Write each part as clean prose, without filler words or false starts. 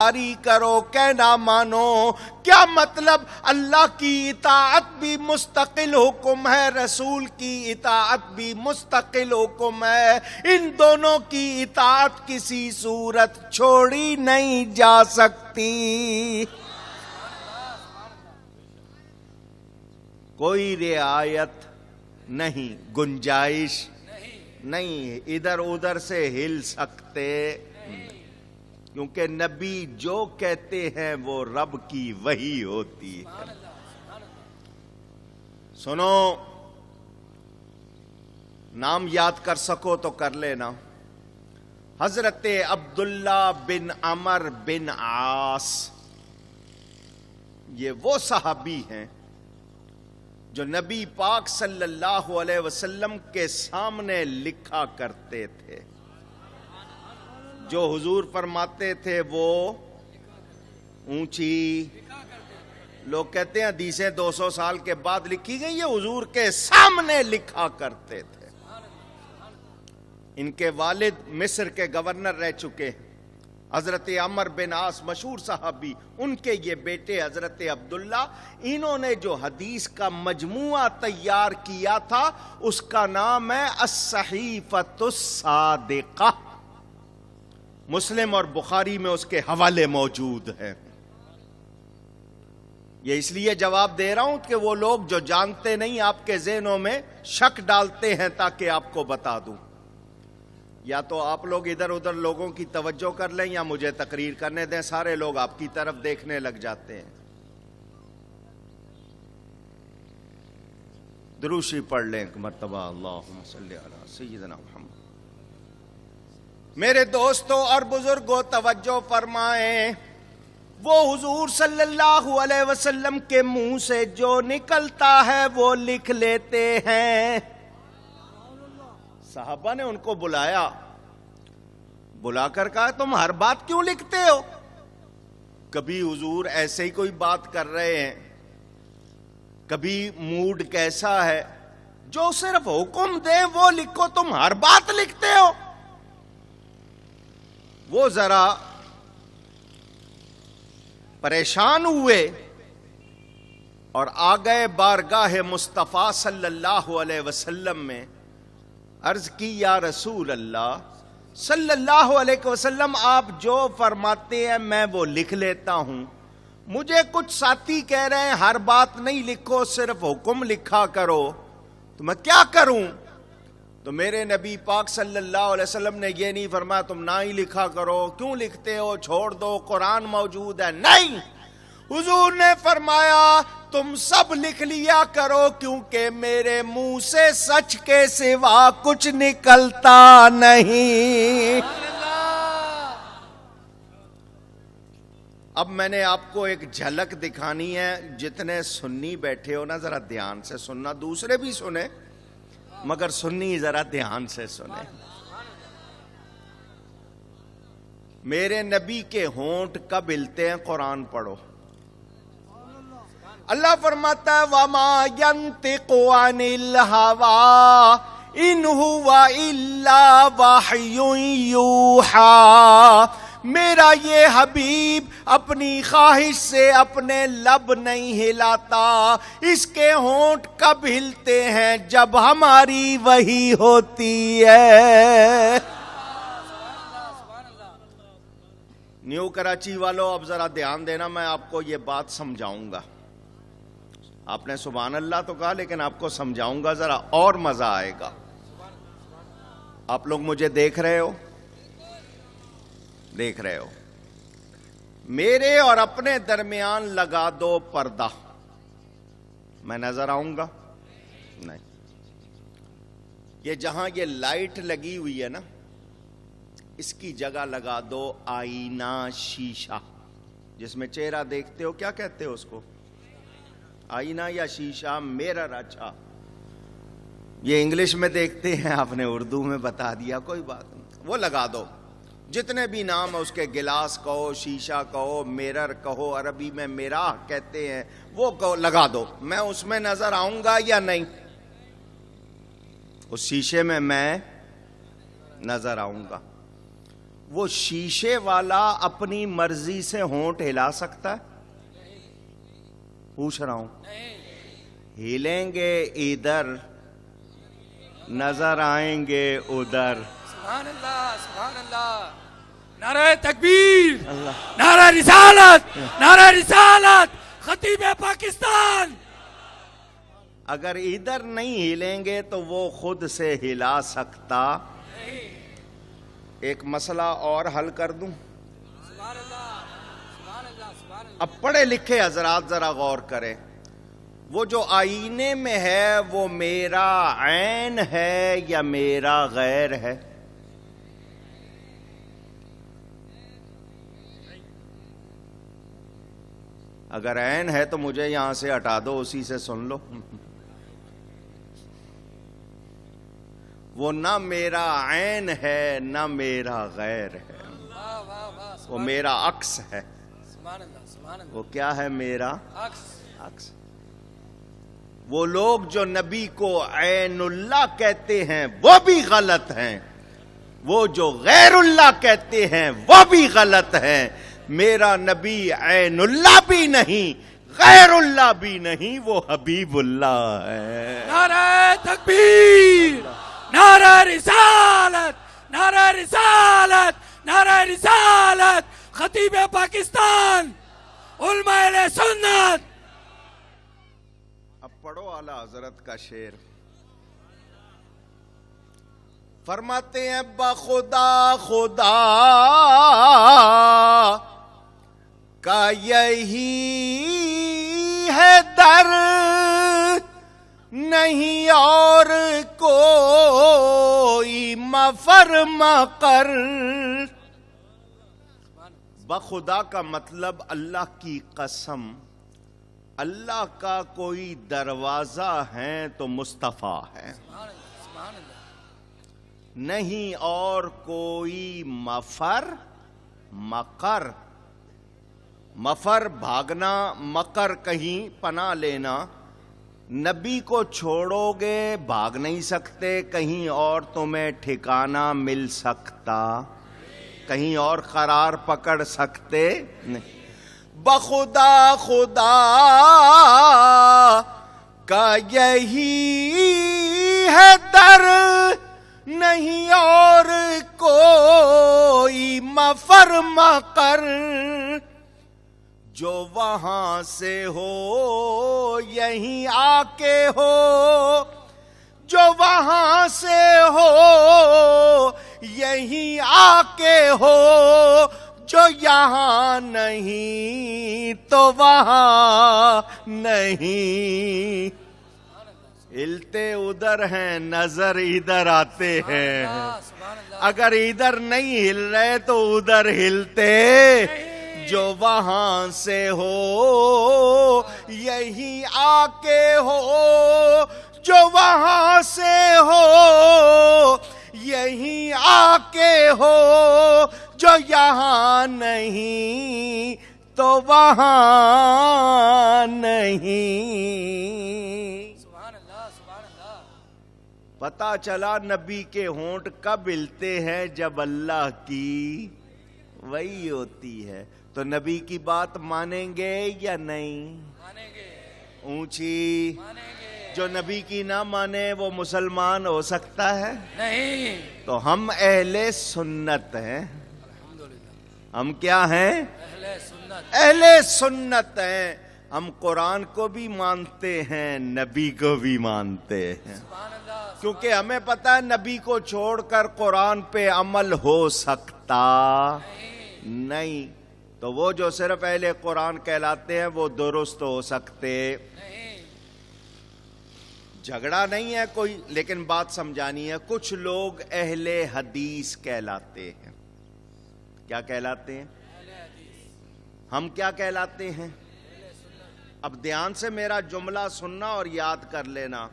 جاری کرو کہنا مانو۔ کیا مطلب؟ اللہ کی اطاعت بھی مستقل حکم ہے، رسول کی اطاعت بھی مستقل حکم ہے، ان دونوں کی اطاعت کسی صورت چھوڑی نہیں جا سکتی۔ کوئی رعایت نہیں، گنجائش نہیں، ادھر ادھر سے ہل سکتے، کیونکہ نبی جو کہتے ہیں وہ رب کی وحی ہوتی ہے۔ سنو، نام یاد کر سکو تو کر لینا۔ حضرت عبداللہ بن عمر بن عاص، یہ وہ صحابی ہیں جو نبی پاک صلی اللہ علیہ وسلم کے سامنے لکھا کرتے تھے۔ جو حضور فرماتے تھے وہ اونچی، لوگ کہتے ہیں حدیثیں 200 سال کے بعد لکھی گئی، یہ حضور کے سامنے لکھا کرتے تھے۔ ان کے والد مصر کے گورنر رہ چکے ہیں، حضرت عمر بن عاص مشہور صحابی، ان کے یہ بیٹے حضرت عبداللہ، انہوں نے جو حدیث کا مجموعہ تیار کیا تھا اس کا نام ہے الصحیفۃ الصادقہ۔ مسلم اور بخاری میں اس کے حوالے موجود ہیں۔ یہ اس لیے جواب دے رہا ہوں کہ وہ لوگ جو جانتے نہیں آپ کے ذہنوں میں شک ڈالتے ہیں تاکہ آپ کو بتا دوں۔ یا تو آپ لوگ ادھر ادھر لوگوں کی توجہ کر لیں یا مجھے تقریر کرنے دیں، سارے لوگ آپ کی طرف دیکھنے لگ جاتے ہیں۔ دروشی پڑھ لیں ایک مرتبہ، اللہم صلی علی سیدنا محمد۔ میرے دوستوں اور بزرگوں توجہ فرمائیں، وہ حضور صلی اللہ علیہ وسلم کے منہ سے جو نکلتا ہے وہ لکھ لیتے ہیں۔ صحابہ نے ان کو بلایا، بلا کر کہا تم ہر بات کیوں لکھتے ہو؟ کبھی حضور ایسے ہی کوئی بات کر رہے ہیں، کبھی موڈ کیسا ہے، جو صرف حکم دیں وہ لکھو، تم ہر بات لکھتے ہو۔ وہ ذرا پریشان ہوئے اور آ گئے بارگاہ مصطفیٰ صلی اللہ علیہ وسلم میں، عرض کی یا رسول اللہ صلی اللہ علیہ وسلم، آپ جو فرماتے ہیں میں وہ لکھ لیتا ہوں، مجھے کچھ ساتھی کہہ رہے ہیں ہر بات نہیں لکھو، صرف حکم لکھا کرو، تو میں کیا کروں؟ تو میرے نبی پاک صلی اللہ علیہ وسلم نے یہ نہیں فرمایا تم نہ ہی لکھا کرو، کیوں لکھتے ہو، چھوڑ دو، قرآن موجود ہے۔ نہیں، حضور نے فرمایا تم سب لکھ لیا کرو، کیونکہ میرے منہ سے سچ کے سوا کچھ نکلتا نہیں۔ اب میں نے آپ کو ایک جھلک دکھانی ہے، جتنے سنی بیٹھے ہو نا ذرا دھیان سے سننا، دوسرے بھی سنیں مگر سنی ذرا دھیان سے سنیں۔ میرے نبی کے ہونٹ کب ہلتے ہیں؟ قرآن پڑھو۔ اللہ فرماتا ہے وَمَا يَنطِقُ عَنِ الْهَوَىٰ إِنْ هُوَ إِلَّا وَحْيٌ يُوحَىٰ۔ میرا یہ حبیب اپنی خواہش سے اپنے لب نہیں ہلاتا، اس کے ہونٹ کب ہلتے ہیں؟ جب ہماری وحی ہوتی ہے۔ نیو کراچی والوں اب ذرا دھیان دینا، میں آپ کو یہ بات سمجھاؤں گا۔ آپ نے سبحان اللہ تو کہا لیکن آپ کو سمجھاؤں گا، ذرا اور مزہ آئے گا۔ آپ لوگ مجھے دیکھ رہے ہو؟ دیکھ رہے ہو؟ میرے اور اپنے درمیان لگا دو پردہ، میں نظر آؤں گا؟ نہیں۔ یہ جہاں یہ لائٹ لگی ہوئی ہے نا، اس کی جگہ لگا دو آئینہ، شیشہ، جس میں چہرہ دیکھتے ہو، کیا کہتے ہو اس کو؟ آئینہ یا شیشہ، میرر۔ اچھا، یہ انگلش میں دیکھتے ہیں، آپ نے اردو میں بتا دیا، کوئی بات نہیں، وہ لگا دو۔ جتنے بھی نام ہے اس کے، گلاس کہو، شیشہ کہو، میرر کہو، عربی میں میراہ کہتے ہیں، وہ لگا دو۔ میں اس میں نظر آؤں گا یا نہیں؟ اس شیشے میں نظر آؤں گا۔ وہ شیشے والا اپنی مرضی سے ہونٹ ہلا سکتا ہے؟ پوچھ رہا ہوں. ہلیں گے ادھر نظر آئیں گے ادھر. سبحان اللہ سبحان اللہ. نعرہ تکبیر, نعرہ رسالت, نعرہ رسالت, خطیب پاکستان. اگر ادھر نہیں ہلیں گے تو وہ خود سے ہلا سکتا. ایک مسئلہ اور حل کر دوں. سبحان اللہ سبحان اللہ سبحان اللہ. اب پڑھے لکھے حضرات ذرا غور کریں. وہ جو آئینے میں ہے وہ میرا عین ہے یا میرا غیر ہے؟ اگر عین ہے تو مجھے یہاں سے ہٹا دو, اسی سے سن لو. وہ نہ میرا عین ہے نہ میرا غیر ہے, واہ واہ واہ. وہ میرا عکس ہے. سبحان اللہ سبحان اللہ. وہ کیا ہے؟ میرا عکس. عکس. وہ لوگ جو نبی کو عین اللہ کہتے ہیں وہ بھی غلط ہیں, وہ جو غیر اللہ کہتے ہیں وہ بھی غلط ہیں. میرا نبی عین اللہ بھی نہیں غیر اللہ بھی نہیں, وہ حبیب اللہ ہے. نعرہ تکبیر, نعرہ رسالت, نعرہ رسالت, نعرہ رسالت, خطیب پاکستان, علماء اہل سنت. اب پڑھو اعلی حضرت کا شعر. فرماتے ہیں بخدا خدا کا یہی ہے در, نہیں اور کوئی مفر مقر. بخدا کا مطلب اللہ کی قسم, اللہ کا کوئی دروازہ ہے تو مصطفیٰ ہے, سبحان اللہ. نہیں اور کوئی مفر مقر. مفر بھاگنا, مقر کہیں پناہ لینا. نبی کو چھوڑو گے بھاگ نہیں سکتے, کہیں اور تمہیں ٹھکانہ مل سکتا, کہیں اور قرار پکڑ سکتے نہیں. بخدا خدا کا یہی ہے در, نہیں اور کوئی مفر مقر. جو وہاں سے ہو یہیں آ کے ہو, جو وہاں سے ہو یہیں آ کے ہو, جو یہاں نہیں تو وہاں نہیں. ہلتے ادھر ہیں نظر ادھر آتے ہیں, اگر ادھر نہیں ہل رہے تو ادھر ہلتے. جو وہاں سے ہو یہیں آ کے ہو, جو وہاں سے ہو یہیں آ کے ہو, جو یہاں نہیں تو وہاں نہیں. پتہ چلا نبی کے ہونٹ کب ہلتے ہیں جب اللہ کی وحی ہوتی ہے. تو نبی کی بات مانیں گے یا نہیں؟ مانیں گے. اونچی. مانیں گے. جو نبی کی نہ مانے وہ مسلمان ہو سکتا ہے؟ نہیں. تو ہم اہل سنت ہیں. الحمدللہ. ہم کیا ہیں؟ اہل سنت. اہل سنت ہیں. ہم قرآن کو بھی مانتے ہیں, نبی کو بھی مانتے ہیں, سبحان اللہ. کیونکہ ہمیں پتہ ہے نبی کو چھوڑ کر قرآن پہ عمل ہو سکتا نہیں. تو وہ جو صرف اہل قرآن کہلاتے ہیں وہ درست ہو سکتے نہیں. جھگڑا نہیں ہے کوئی, لیکن بات سمجھانی ہے. کچھ لوگ اہل حدیث کہلاتے ہیں. کیا کہلاتے ہیں؟ اہل حدیث. ہم کیا کہلاتے ہیں؟ اب دھیان سے میرا جملہ سننا اور یاد کر لینا.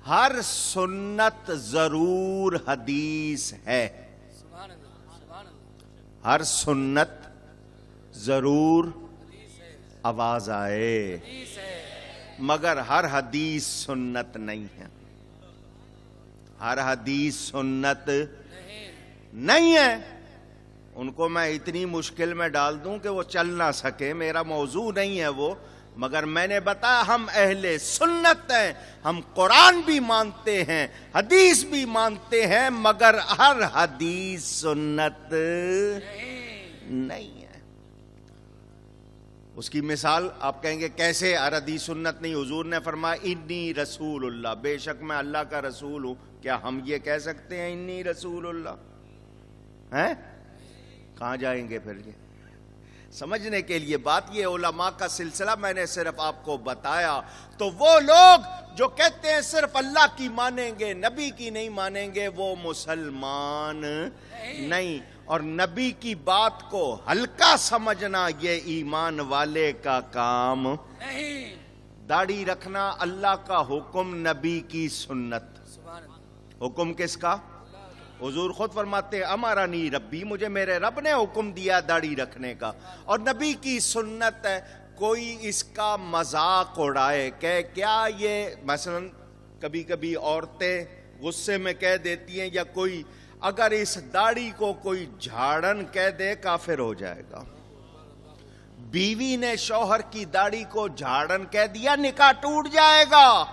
ہر سنت ضرور حدیث ہے. سبحان اللہ سبحان اللہ. ہر سنت ضرور حدیث ہے. آواز آئے, حدیث ہے. مگر ہر حدیث سنت نہیں ہے. ہر حدیث سنت نہیں. نہیں ہے. ان کو میں اتنی مشکل میں ڈال دوں کہ وہ چل نہ سکے، میرا موضوع نہیں ہے وہ، مگر میں نے بتایا ہم اہل سنت ہیں، ہم قرآن بھی مانتے ہیں، حدیث بھی مانتے ہیں، مگر ہر حدیث سنت نہیں ہے۔ اس کی مثال آپ کہیں گے کیسے ہر حدیث سنت نہیں؟ حضور نے فرمایا انی رسول اللہ، بے شک میں اللہ کا رسول ہوں۔ کیا ہم یہ کہہ سکتے ہیں انی رسول اللہ؟ ہیں؟ کہاں جائیں گے پھر؟ یہ سمجھنے کے لیے بات، یہ علماء کا سلسلہ میں نے صرف آپ کو بتایا۔ تو وہ لوگ جو کہتے ہیں صرف اللہ کی مانیں گے، نبی کی نہیں مانیں گے، وہ مسلمان نہیں۔ اور نبی کی بات کو ہلکا سمجھنا یہ ایمان والے کا کام نہیں۔ داڑھی رکھنا اللہ کا حکم، نبی کی سنت۔ حکم کس کا؟ حضور خود فرماتے ہیں امرانی ربی، مجھے میرے رب نے حکم دیا داڑھی رکھنے کا، اور نبی کی سنت ہے۔ کوئی اس کا مذاق اڑائے کہ کیا یہ، مثلا کبھی کبھی عورتیں غصے میں کہہ دیتی ہیں، یا کوئی اگر اس داڑھی کو کوئی جھاڑن کہہ دے کافر ہو جائے گا۔ بیوی نے شوہر کی داڑھی کو جھاڑن کہہ دیا، نکاح ٹوٹ جائے گا،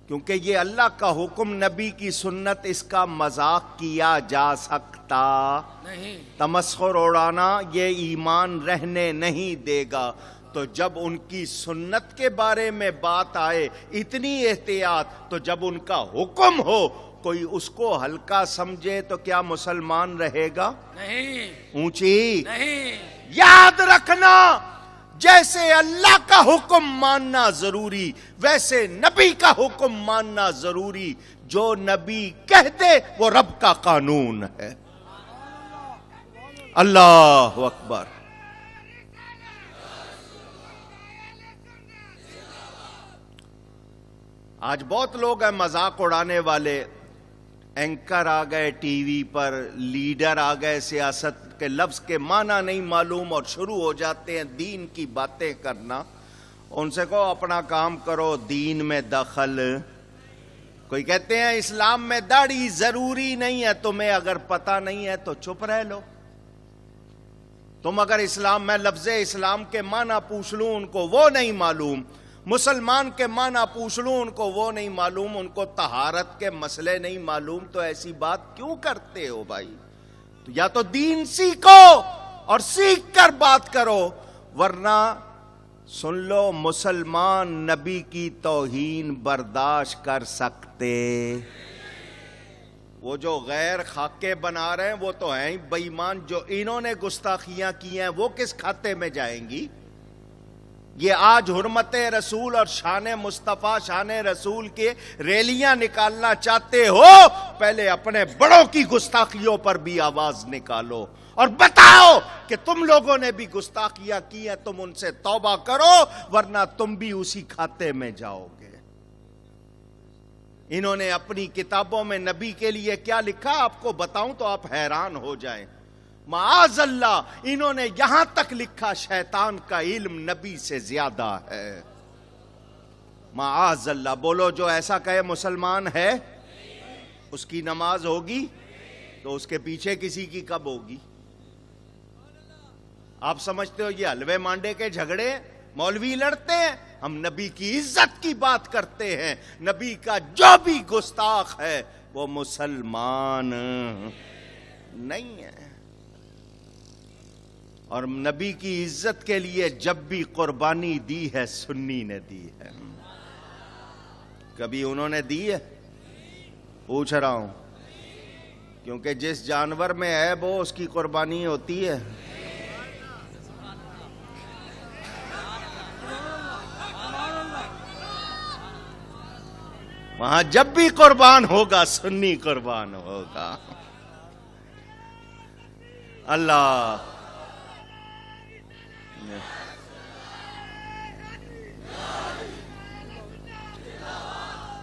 کیونکہ یہ اللہ کا حکم، نبی کی سنت، اس کا مذاق کیا جا سکتا نہیں۔ تمسخر اڑانا یہ ایمان رہنے نہیں دے گا۔ تو جب ان کی سنت کے بارے میں بات آئے اتنی احتیاط، تو جب ان کا حکم ہو کوئی اس کو ہلکا سمجھے تو کیا مسلمان رہے گا؟ نہیں۔ اونچی نہیں۔ یاد رکھنا، جیسے اللہ کا حکم ماننا ضروری، ویسے نبی کا حکم ماننا ضروری۔ جو نبی کہہ دے وہ رب کا قانون ہے۔ اللہ اکبر۔ آج بہت لوگ ہیں مذاق اڑانے والے، اینکر آ گئے ٹی وی پر، لیڈر آ گئے، سیاست کے لفظ کے معنی نہیں معلوم، اور شروع ہو جاتے ہیں دین کی باتیں کرنا۔ ان سے کہو اپنا کام کرو، دین میں دخل۔ کوئی کہتے ہیں اسلام میں داڑھی ضروری نہیں ہے، تمہیں اگر پتہ نہیں ہے تو چپ رہ لو۔ تم اگر اسلام میں لفظ اسلام کے معنی پوچھ لوں ان کو وہ نہیں معلوم، مسلمان کے معنی پوچھ لوں ان کو وہ نہیں معلوم، ان کو طہارت کے مسئلے نہیں معلوم، تو ایسی بات کیوں کرتے ہو بھائی؟ تو یا تو دین سیکھو اور سیکھ کر بات کرو، ورنہ سن لو مسلمان نبی کی توہین برداشت کر سکتے؟ وہ جو غیر خاکے بنا رہے ہیں وہ تو ہیں ہی بے ایمان، جو انہوں نے گستاخیاں کی ہیں وہ کس کھاتے میں جائیں گی؟ یہ آج حرمت رسول اور شان مصطفیٰ، شان رسول کے ریلیاں نکالنا چاہتے ہو، پہلے اپنے بڑوں کی گستاخیوں پر بھی آواز نکالو اور بتاؤ کہ تم لوگوں نے بھی گستاخیاں کی ہیں، تم ان سے توبہ کرو، ورنہ تم بھی اسی کھاتے میں جاؤ گے۔ انہوں نے اپنی کتابوں میں نبی کے لیے کیا لکھا آپ کو بتاؤں تو آپ حیران ہو جائیں۔ معاذ اللہ، انہوں نے یہاں تک لکھا شیطان کا علم نبی سے زیادہ ہے۔ معاذ اللہ۔ بولو جو ایسا کہے مسلمان ہے، اس کی نماز ہوگی تو اس کے پیچھے کسی کی کب ہوگی؟ آپ سمجھتے ہو یہ حلوے مانڈے کے جھگڑے مولوی لڑتے ہیں؟ ہم نبی کی عزت کی بات کرتے ہیں۔ نبی کا جو بھی گستاخ ہے وہ مسلمان نہیں ہے۔ اور نبی کی عزت کے لیے جب بھی قربانی دی ہے سنی نے دی ہے، کبھی انہوں نے دی ہے؟ پوچھ رہا ہوں، کیونکہ جس جانور میں عیب ہو اس کی قربانی ہوتی ہے۔ وہاں جب بھی قربان ہوگا سنی قربان ہوگا۔ اللہ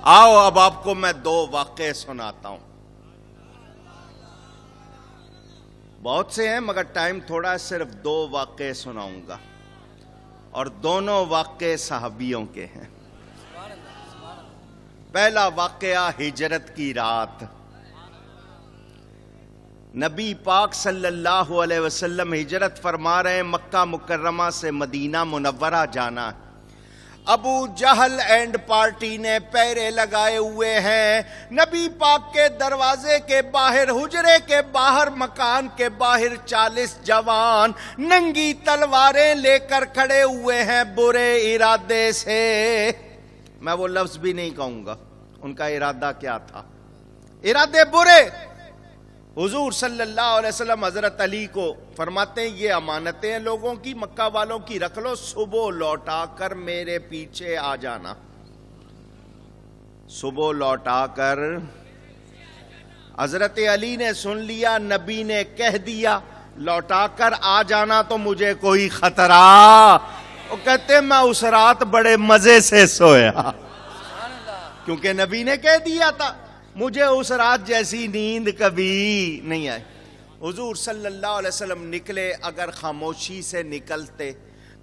آؤ اب آپ کو میں دو واقعے سناتا ہوں، بہت سے ہیں مگر ٹائم تھوڑا ہے، صرف دو واقعے سناؤں گا، اور دونوں واقعے صحابیوں کے ہیں۔ پہلا واقعہ ہجرت کی رات، نبی پاک صلی اللہ علیہ وسلم ہجرت فرما رہے ہیں، مکہ مکرمہ سے مدینہ منورہ جانا ہے۔ ابو جہل اینڈ پارٹی نے پہرے لگائے ہوئے ہیں، نبی پاک کے دروازے کے باہر، حجرے کے باہر، مکان کے باہر 40 جوان ننگی تلواریں لے کر کھڑے ہوئے ہیں برے ارادے سے۔ میں وہ لفظ بھی نہیں کہوں گا، ان کا ارادہ کیا تھا، ارادے برے۔ حضور صلی اللہ علیہ وسلم حضرت علی کو فرماتے ہیں یہ امانتیں ہیں لوگوں کی، مکہ والوں کی رکھ لو، صبح لوٹا کر میرے پیچھے آ جانا۔ صبح لوٹا کر حضرت علی نے سن لیا، نبی نے کہہ دیا لوٹا کر آ جانا تو مجھے کوئی خطرہ۔ وہ کہتے میں اس رات بڑے مزے سے سویا، کیونکہ نبی نے کہہ دیا تھا، مجھے اس رات جیسی نیند کبھی نہیں آئی۔ حضور صلی اللہ علیہ وسلم نکلے، اگر خاموشی سے نکلتے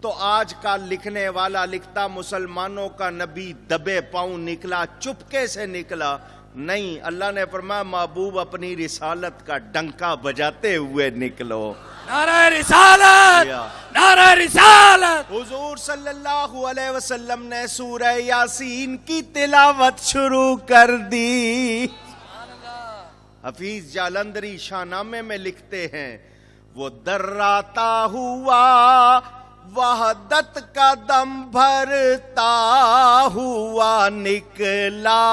تو آج کا لکھنے والا لکھتا مسلمانوں کا نبی دبے پاؤں نکلا، چپکے سے نکلا۔ نہیں، اللہ نے فرمایا محبوب اپنی رسالت کا ڈنکا بجاتے ہوئے نکلو۔ نعرہ رسالت، نعرہ رسالت۔ حضور صلی اللہ علیہ وسلم نے سورہ یاسین کی تلاوت شروع کر دی۔ حفیظ جالندری شاہنامے میں لکھتے ہیں وہ دراتا ہوا وحدت کا دم بھرتا ہوا نکلا،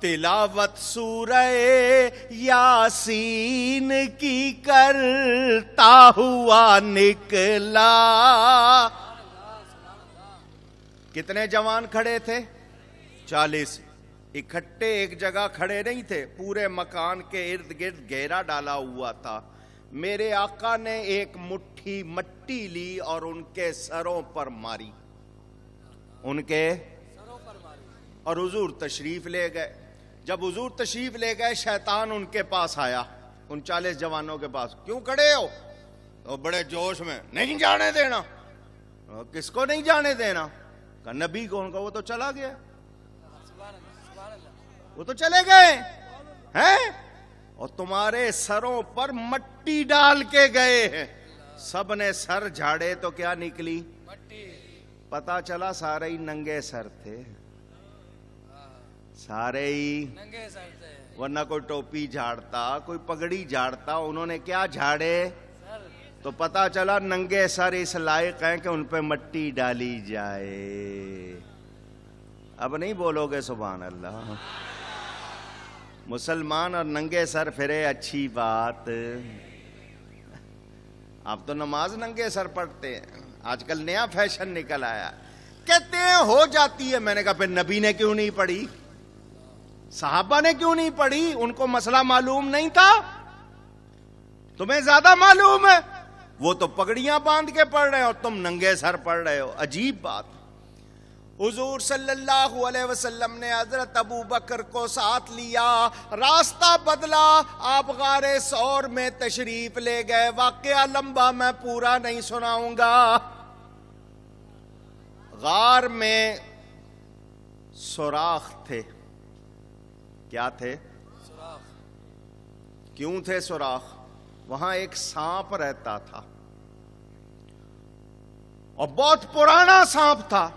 تلاوت سورہ یاسین کی کرتا ہوا نکلا۔ کتنے جوان کھڑے تھے؟ 40۔ اکٹھے ایک جگہ کھڑے نہیں تھے، پورے مکان کے ارد گرد گھیرا ڈالا ہوا تھا۔ میرے آقا نے ایک مٹھی مٹی لی اور ان کے سروں پر ماری، ان کے سروں پر ماری، اور حضور تشریف لے گئے۔ جب حضور تشریف لے گئے شیطان ان کے پاس آیا، ان 40 جوانوں کے پاس، کیوں کھڑے ہو؟ تو بڑے جوش میں، نہیں جانے دینا۔ کس کو نہیں جانے دینا؟ کہا نبی کو۔ ان کا وہ تو چلا گیا، وہ تو چلے گئے ہیں، اور تمہارے سروں پر مٹی ڈال کے گئے ہیں۔ سب نے سر جھاڑے تو کیا نکلی؟ پتا چلا سارے ہی ننگے سر تھے، سارے ہی ننگے سر تھے، ورنہ کوئی ٹوپی جھاڑتا، کوئی پگڑی جھاڑتا، انہوں نے کیا جھاڑے؟ تو پتا چلا ننگے سر اس لائق ہیں کہ ان پہ مٹی ڈالی جائے۔ اب نہیں بولو گے سبحان اللہ؟ مسلمان اور ننگے سر پھرے اچھی بات۔ آپ تو نماز ننگے سر پڑھتے ہیں، آج کل نیا فیشن نکل آیا، کہتے ہیں ہو جاتی ہے۔ میں نے کہا پھر نبی نے کیوں نہیں پڑھی؟ صحابہ نے کیوں نہیں پڑھی؟ ان کو مسئلہ معلوم نہیں تھا؟ تمہیں زیادہ معلوم ہے، وہ تو پگڑیاں باندھ کے پڑھ رہے ہو، تم ننگے سر پڑھ رہے ہو، عجیب بات۔ حضور صلی اللہ علیہ وسلم نے حضرت ابو بکر کو ساتھ لیا، راستہ بدلا، آپ غار ثور میں تشریف لے گئے۔ واقعہ لمبا میں پورا نہیں سناؤں گا۔ غار میں سوراخ تھے۔ کیا تھے؟ سوراخ۔ کیوں تھے سوراخ؟ وہاں ایک سانپ رہتا تھا، اور بہت پرانا سانپ تھا۔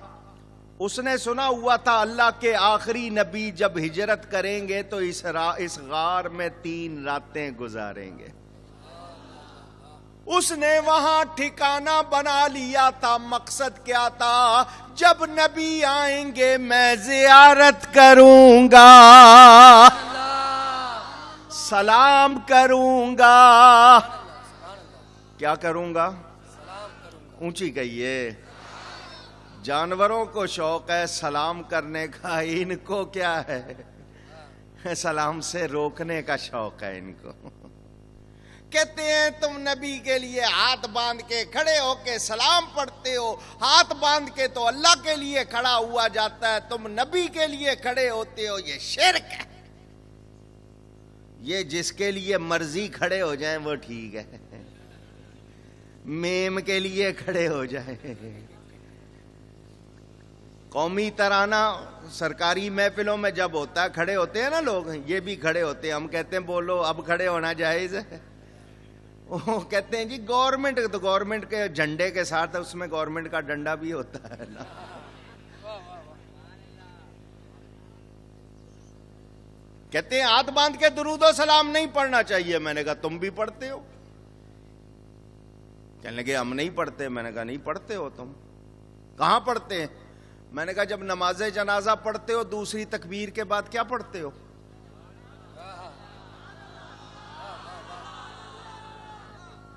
اس نے سنا ہوا تھا اللہ کے آخری نبی جب ہجرت کریں گے تو اس غار میں 3 راتیں گزاریں گے۔ اس نے وہاں ٹھکانہ بنا لیا تھا۔ مقصد کیا تھا؟ جب نبی آئیں گے میں زیارت کروں گا، سلام کروں گا۔ کیا کروں گا؟ اونچی کہیے۔ جانوروں کو شوق ہے سلام کرنے کا، ان کو کیا ہے؟ سلام سے روکنے کا شوق ہے ان کو۔ کہتے ہیں تم نبی کے لیے ہاتھ باندھ کے کھڑے ہو کے سلام پڑھتے ہو، ہاتھ باندھ کے تو اللہ کے لیے کھڑا ہوا جاتا ہے، تم نبی کے لیے کھڑے ہوتے ہو، یہ شرک ہے۔ یہ جس کے لیے مرضی کھڑے ہو جائیں وہ ٹھیک ہے، میم کے لیے کھڑے ہو جائیں۔ قومی ترانہ سرکاری محفلوں میں جب ہوتا ہے کھڑے ہوتے ہیں نا لوگ, یہ بھی کھڑے ہوتے ہیں, ہم کہتے ہیں بولو اب کھڑے ہونا جائز ہے, وہ کہتے ہیں جی گورنمنٹ, تو گورنمنٹ کے جھنڈے کے ساتھ اس میں گورنمنٹ کا ڈنڈا بھی ہوتا ہے نا. کہتے ہیں ہاتھ باندھ کے درود و سلام نہیں پڑھنا چاہیے. میں نے کہا تم بھی پڑھتے ہو؟ کہنے لگے ہم نہیں پڑھتے. میں نے کہا نہیں پڑھتے ہو تم, کہاں پڑھتے ہیں؟ میں نے کہا جب نماز جنازہ پڑھتے ہو دوسری تکبیر کے بعد کیا پڑھتے ہو؟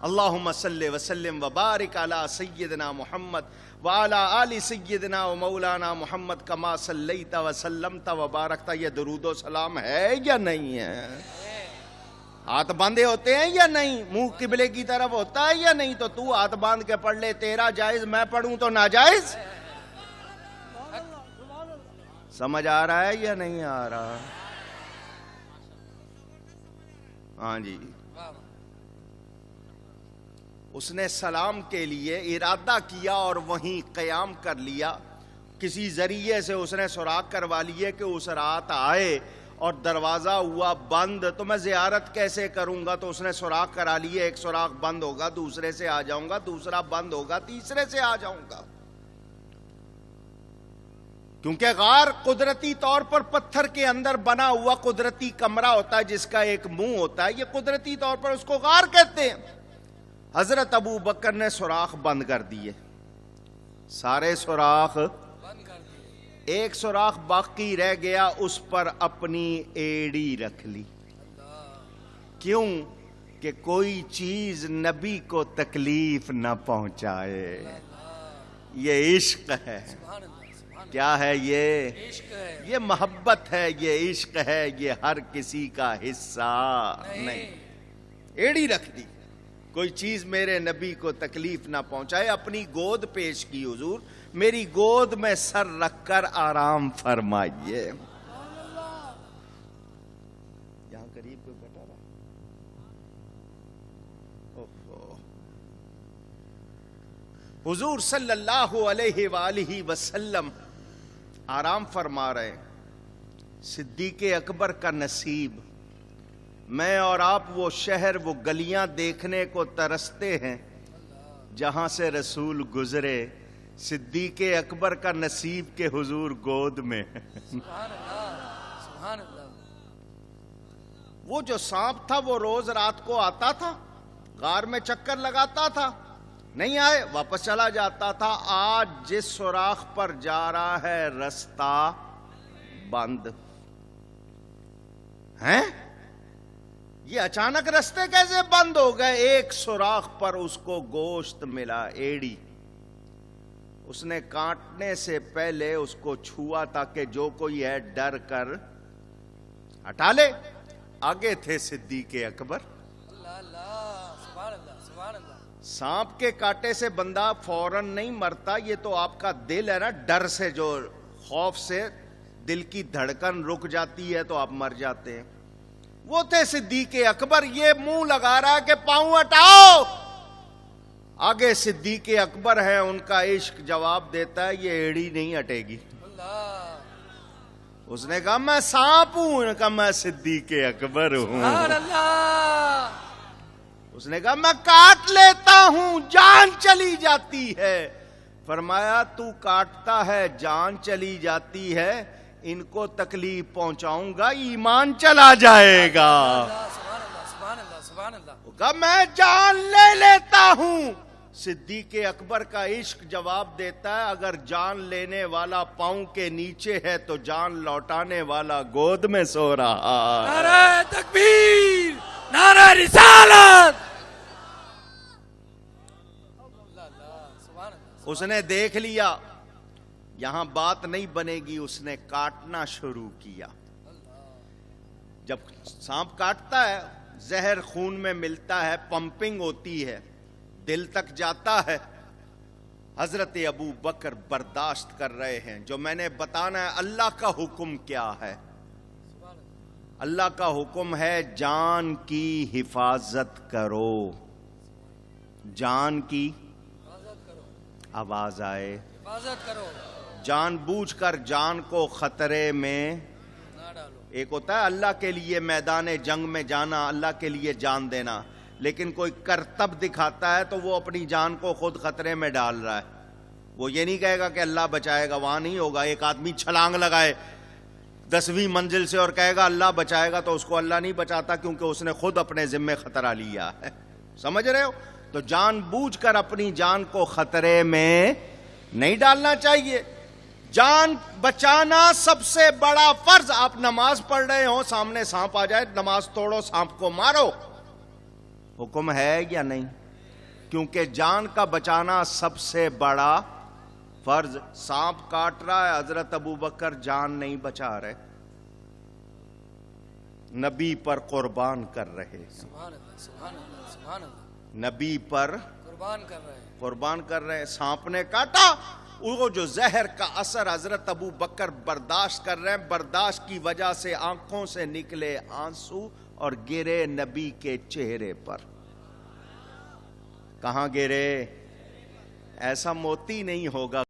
اللہم صلی وسلم وبارک علی سیدنا محمد وعلی آل سیدنا و مولانا محمد کما صلیت وسلمت وبارکت. یہ درود و سلام ہے یا نہیں ہے؟ ہاتھ باندھے ہوتے ہیں یا نہیں؟ منہ قبلے کی طرف ہوتا ہے یا نہیں؟ تو ہاتھ باندھ کے پڑھ لے, تیرا جائز, میں پڑھوں تو ناجائز. سمجھ آ رہا ہے یا نہیں آ رہا؟ ہاں جی. اس نے سلام کے لیے ارادہ کیا اور وہیں قیام کر لیا. کسی ذریعے سے اس نے سراغ کروا لیے کہ اس رات آئے اور دروازہ ہوا بند, تو میں زیارت کیسے کروں گا؟ تو اس نے سراغ کرا لیے, ایک سراغ بند ہوگا دوسرے سے آ جاؤں گا, دوسرا بند ہوگا تیسرے سے آ جاؤں گا. کیونکہ غار قدرتی طور پر پتھر کے اندر بنا ہوا قدرتی کمرہ ہوتا ہے جس کا ایک منہ ہوتا ہے, یہ قدرتی طور پر اس کو غار کہتے ہیں. حضرت ابو بکر نے سوراخ بند کر دیے, سارے سوراخ بند کر دیے, ایک سوراخ باقی رہ گیا, اس پر اپنی ایڑی رکھ لی. کیوں؟ کہ کوئی چیز نبی کو تکلیف نہ پہنچائے. یہ عشق ہے. سبحان اللہ, سبحان اللہ. کیا ہے یہ؟ عشق ہے. یہ محبت ہے, یہ عشق ہے, یہ ہر کسی کا حصہ نہیں. ایڑی رکھ دی, کوئی چیز میرے نبی کو تکلیف نہ پہنچائے. اپنی گود پیش کی, حضور میری گود میں سر رکھ کر آرام فرمائیے. یہاں قریب کوئی بیٹھا رہا. حضور صلی اللہ علیہ وآلہ وسلم آرام فرما رہے. صدیق اکبر کا نصیب, میں اور آپ وہ شہر وہ گلیاں دیکھنے کو ترستے ہیں جہاں سے رسول گزرے. صدیق اکبر کا نصیب کے حضور گود میں. سبحان اللہ, سبحان اللہ. وہ جو سانپ تھا وہ روز رات کو آتا تھا, غار میں چکر لگاتا تھا, نہیں آئے واپس چلا جاتا تھا. آج جس سوراخ پر جا رہا ہے رستہ بند ہیں. یہ اچانک رستے کیسے بند ہو گئے؟ ایک سوراخ پر اس کو گوشت ملا, ایڑی. اس نے کاٹنے سے پہلے اس کو چھوا تاکہ جو کوئی ہے ڈر کر ہٹا لے. آگے تھے صدیق اکبر. اللہ اللہ, سبحان اللہ, سبحان اللہ. سانپ کے کاٹے سے بندہ فوراً نہیں مرتا, یہ تو آپ کا دل ہے نا, ڈر سے, جو خوف سے دل کی دھڑکن رک جاتی ہے تو آپ مر جاتے ہیں. وہ تھے صدیق اکبر. یہ منہ لگا رہا ہے کہ پاؤں ہٹاؤ. آگے صدیق اکبر ہے, ان کا عشق جواب دیتا ہے یہ ایڑی نہیں ہٹے گی. اللہ, اس نے کہا میں سانپ ہوں, انہوں نے کہا میں صدیق اکبر ہوں. سبحان اللہ. اس نے کہا میں کاٹ لیتا ہوں, جان چلی جاتی ہے. فرمایا تو کاٹتا ہے جان چلی جاتی ہے, ان کو تکلیف پہنچاؤں گا ایمان چلا جائے گا. سبحان اللہ, سبحان اللہ, سبحان اللہ. وہ کہا میں جان لے لیتا ہوں. صدیق اکبر کا عشق جواب دیتا ہے اگر جان لینے والا پاؤں کے نیچے ہے تو جان لوٹانے والا گود میں سو رہا. نعرہ تکبیر, نعرہ رسالت. اللہ اللہ, سبحان اللہ. اس نے دیکھ لیا یہاں بات نہیں بنے گی, اس نے کاٹنا شروع کیا. جب سانپ کاٹتا ہے زہر خون میں ملتا ہے, پمپنگ ہوتی ہے, دل تک جاتا ہے. حضرت ابو بکر برداشت کر رہے ہیں. جو میں نے بتانا ہے اللہ کا حکم کیا ہے. اللہ کا حکم ہے جان کی حفاظت کرو. جان کی حفاظت کرو, آواز آئے, حفاظت کرو. جان بوجھ کر جان کو خطرے میں نہ ڈالو. ایک ہوتا ہے اللہ کے لیے میدان جنگ میں جانا، اللہ کے لیے جان دینا، لیکن کوئی کرتب دکھاتا ہے تو وہ اپنی جان کو خود خطرے میں ڈال رہا ہے. وہ یہ نہیں کہے گا کہ اللہ بچائے گا، وہاں نہیں ہوگا. ایک آدمی چھلانگ لگائے 10ویں منزل سے اور کہے گا اللہ بچائے گا، تو اس کو اللہ نہیں بچاتا، کیونکہ اس نے خود اپنے ذمے خطرہ لیا ہے. سمجھ رہے ہو؟ تو جان بوجھ کر اپنی جان کو خطرے میں نہیں ڈالنا چاہیے. جان بچانا سب سے بڑا فرض. آپ نماز پڑھ رہے ہو، سامنے سانپ آ جائے، نماز توڑو، سانپ کو مارو، حکم ہے یا نہیں؟ کیونکہ جان کا بچانا سب سے بڑا فرض. سانپ کاٹ رہا ہے، حضرت ابوبکر جان نہیں بچا رہے، نبی پر قربان کر رہے. سبحان اللہ سبحان اللہ سبحان اللہ. نبی پر قربان کر رہے ہیں. قربان کر رہے ہیں. سانپ نے کاٹا، وہ جو زہر کا اثر حضرت ابو بکر برداشت کر رہے ہیں، برداشت کی وجہ سے آنکھوں سے نکلے آنسو اور گرے نبی کے چہرے پر. کہاں گرے؟ ایسا موتی نہیں ہوگا